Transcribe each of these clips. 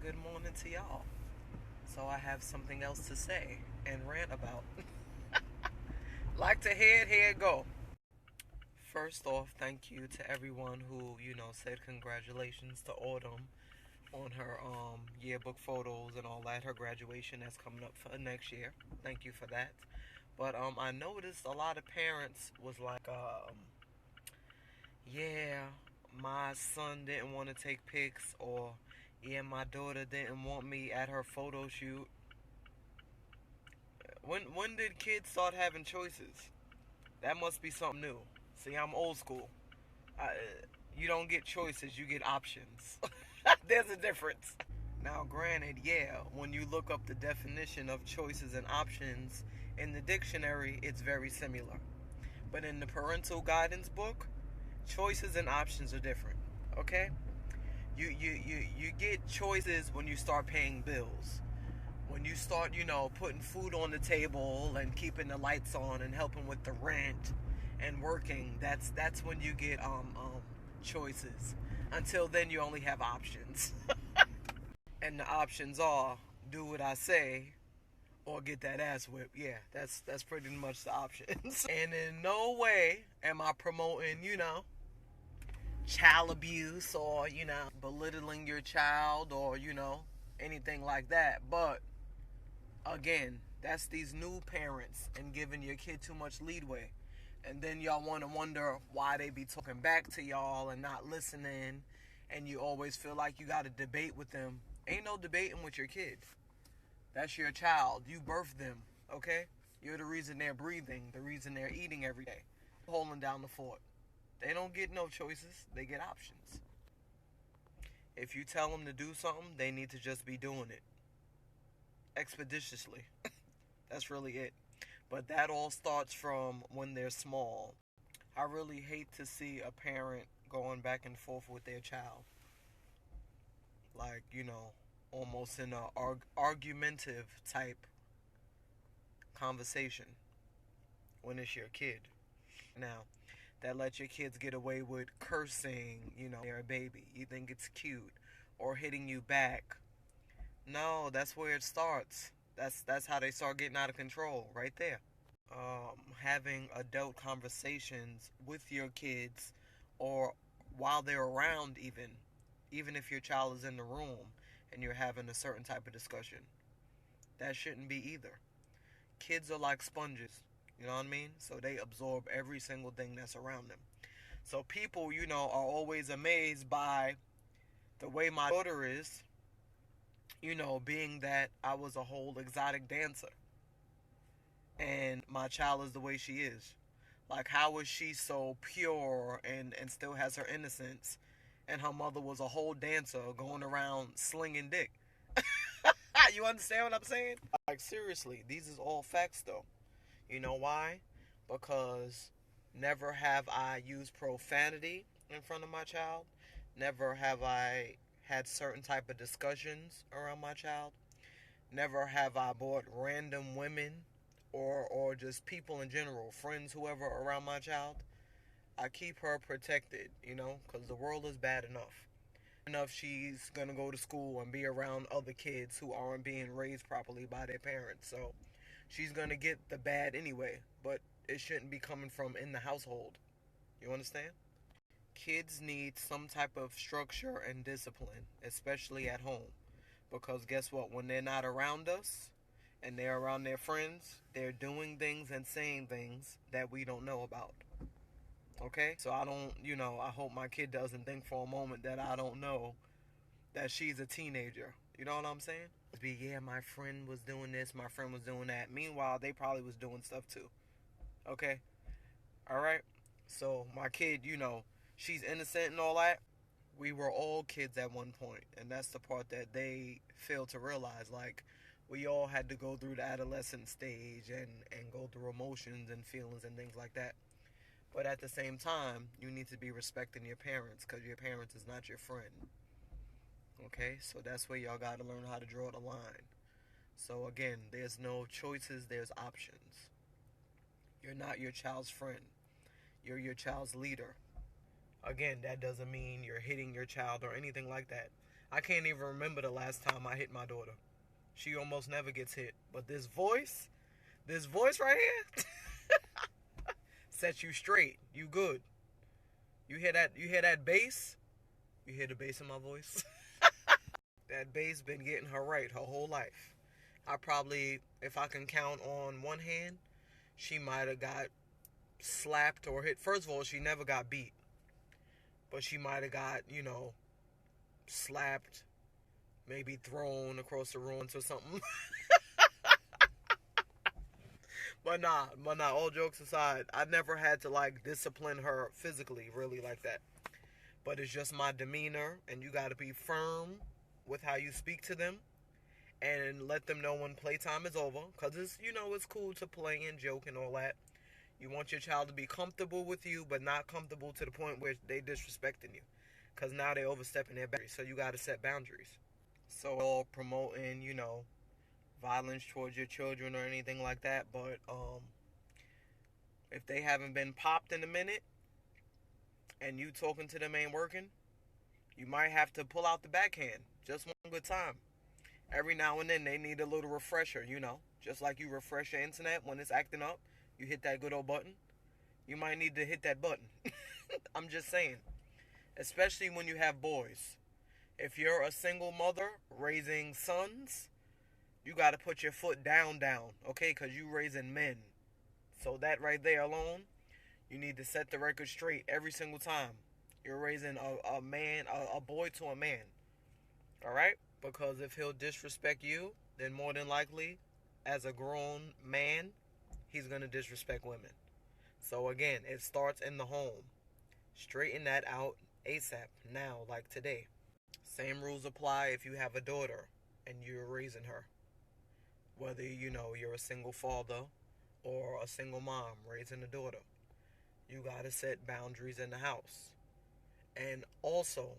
good morning to y'all. So I have something else to say and rant about. Like to hear it, here it go. First off, thank you to everyone who, said congratulations to Autumn on her yearbook photos and all that. Her graduation that's coming up for next year. Thank you for that. But I noticed a lot of parents was like, yeah, my son didn't want to take pics, or yeah, my daughter didn't want me at her photo shoot. When did kids start having choices? That must be something new. See, I'm old school. I, you don't get choices, you get options. There's a difference. Now, granted, yeah, when you look up the definition of choices and options in the dictionary, it's very similar. But in the parental guidance book, choices and options are different. Okay? You get choices when you start paying bills. When you start, putting food on the table and keeping the lights on and helping with the rent and working, that's when you get choices. Until then, you only have options. And the options are do what I say or get that ass whipped. Yeah, that's pretty much the options. And in no way am I promoting, child abuse or, belittling your child or, anything like that. But again, that's these new parents and giving your kid too much leeway. And then y'all want to wonder why they be talking back to y'all and not listening. And you always feel like you got to debate with them. Ain't no debating with your kid. That's your child. You birthed them, okay? You're the reason they're breathing, the reason they're eating every day. Holding down the fort. They don't get no choices. They get options. If you tell them to do something, they need to just be doing it expeditiously. That's really it. But that all starts from when they're small. I really hate to see a parent going back and forth with their child. Like, almost in a argumentative type conversation when it's your kid. Now, that lets your kids get away with cursing, they're a baby. You think it's cute. Or hitting you back. No, that's where it starts. That's how they start getting out of control, right there. Having adult conversations with your kids, or while they're around, even if your child is in the room and you're having a certain type of discussion, that shouldn't be either. Kids are like sponges, you know what I mean? So they absorb every single thing that's around them. So people, are always amazed by the way my daughter is, being that I was a whole exotic dancer and my child is the way she is. Like, how is she so pure and still has her innocence, and her mother was a whole dancer going around slinging dick? You understand what I'm saying? Like, seriously, these is all facts, though. You know why? Because never have I used profanity in front of my child. Never have I had certain type of discussions around my child. Never have I brought random women or just people in general, friends, whoever, around my child. I keep her protected, because the world is bad enough. Enough she's going to go to school and be around other kids who aren't being raised properly by their parents. So she's going to get the bad anyway, but it shouldn't be coming from in the household. You understand? Kids need some type of structure and discipline, especially at home. Because guess what? When they're not around us and they're around their friends, they're doing things and saying things that we don't know about. Okay? So I don't, I hope my kid doesn't think for a moment that I don't know that she's a teenager. You know what I'm saying? Be, yeah, my friend was doing this, my friend was doing that. Meanwhile, they probably was doing stuff too. Okay? Alright? So my kid, she's innocent and all that. We were all kids at one point, and that's the part that they fail to realize. Like, we all had to go through the adolescent stage and go through emotions and feelings and things like that. But at the same time, you need to be respecting your parents, because your parents is not your friend. Okay? So that's where y'all got to learn how to draw the line. So again, there's no choices, there's options. You're not your child's friend. You're your child's leader. Again, that doesn't mean you're hitting your child or anything like that. I can't even remember the last time I hit my daughter. She almost never gets hit. But this voice right here, sets you straight. You good. You hear that bass? You hear the bass in my voice? That bass been getting her right her whole life. I probably, if I can count on one hand, she might have got slapped or hit. First of all, she never got beat, but she might have got, slapped, maybe thrown across the room or something. But nah, all jokes aside, I never had to like discipline her physically, really like that. But it's just my demeanor, and you gotta be firm with how you speak to them and let them know when playtime is over. Because it's cool to play and joke and all that. You want your child to be comfortable with you, but not comfortable to the point where they disrespecting you. Because now they overstepping their boundaries. So you got to set boundaries. So all promoting, violence towards your children or anything like that. But if they haven't been popped in a minute and you talking to them ain't working, you might have to pull out the backhand. Just one good time. Every now and then they need a little refresher, Just like you refresh your internet when it's acting up, you hit that good old button. You might need to hit that button. I'm just saying. Especially when you have boys. If you're a single mother raising sons, you got to put your foot down, okay? Because you raising men. So that right there alone, you need to set the record straight every single time. You're raising a man, a boy to a man. All right? Because if he'll disrespect you, then more than likely, as a grown man, he's going to disrespect women. So again, it starts in the home. Straighten that out ASAP, now, like today. Same rules apply if you have a daughter and you're raising her. Whether, you're a single father or a single mom raising a daughter. You got to set boundaries in the house. And also,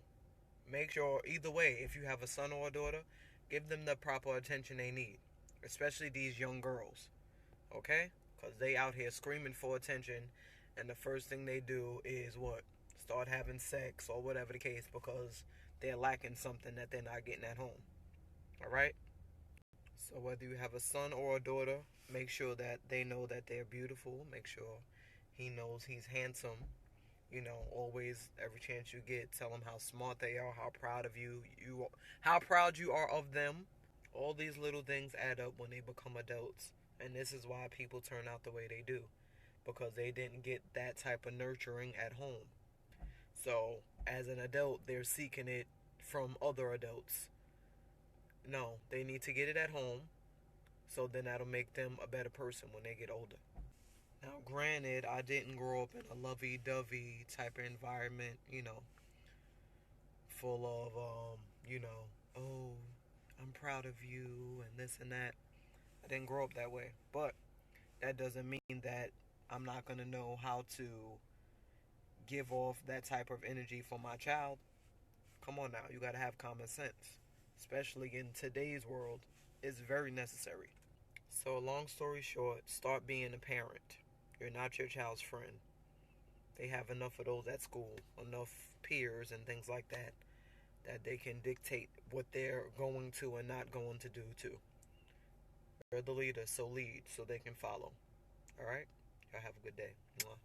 make sure, either way, if you have a son or a daughter, give them the proper attention they need. Especially these young girls. Okay? Because they out here screaming for attention. And the first thing they do is what? Start having sex or whatever the case, because they're lacking something that they're not getting at home. Alright? So whether you have a son or a daughter, make sure that they know that they're beautiful. Make sure he knows he's handsome. Always, every chance you get, tell them how smart they are, how proud of how proud you are of them. All these little things add up when they become adults. And this is why people turn out the way they do. Because they didn't get that type of nurturing at home. So, as an adult, they're seeking it from other adults. No, they need to get it at home. So then that'll make them a better person when they get older. Now, granted, I didn't grow up in a lovey-dovey type of environment, full of, oh, I'm proud of you and this and that. I didn't grow up that way. But that doesn't mean that I'm not going to know how to give off that type of energy for my child. Come on now, you got to have common sense. Especially in today's world, it's very necessary. So, long story short, start being a parent. You're not your child's friend. They have enough of those at school, enough peers and things like that, that they can dictate what they're going to and not going to do too. You're the leader, so lead so they can follow. Alright? Y'all have a good day. Mwah.